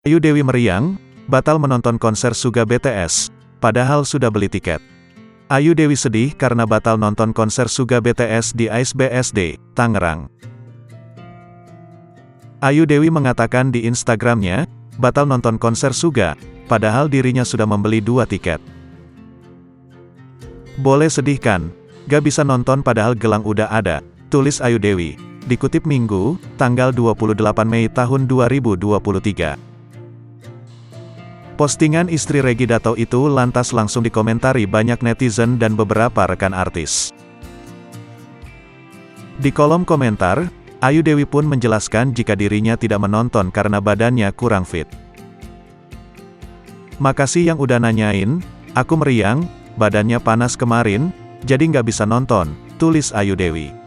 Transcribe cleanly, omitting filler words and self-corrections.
Ayu Dewi meriang, batal menonton konser Suga BTS, padahal sudah beli tiket. Ayu Dewi sedih karena batal nonton konser Suga BTS di AIS BSD, Tangerang. Ayu Dewi mengatakan di Instagramnya, batal nonton konser Suga, padahal dirinya sudah membeli 2 tiket. Boleh sedih kan? Gak bisa nonton padahal gelang udah ada, tulis Ayu Dewi. Dikutip Minggu, tanggal 28 Mei tahun 2023. Postingan istri Reggy Dato itu lantas langsung dikomentari banyak netizen dan beberapa rekan artis. Di kolom komentar, Ayu Dewi pun menjelaskan jika dirinya tidak menonton karena badannya kurang fit. Makasih yang udah nanyain, aku meriang, badannya panas kemarin, jadi nggak bisa nonton, tulis Ayu Dewi.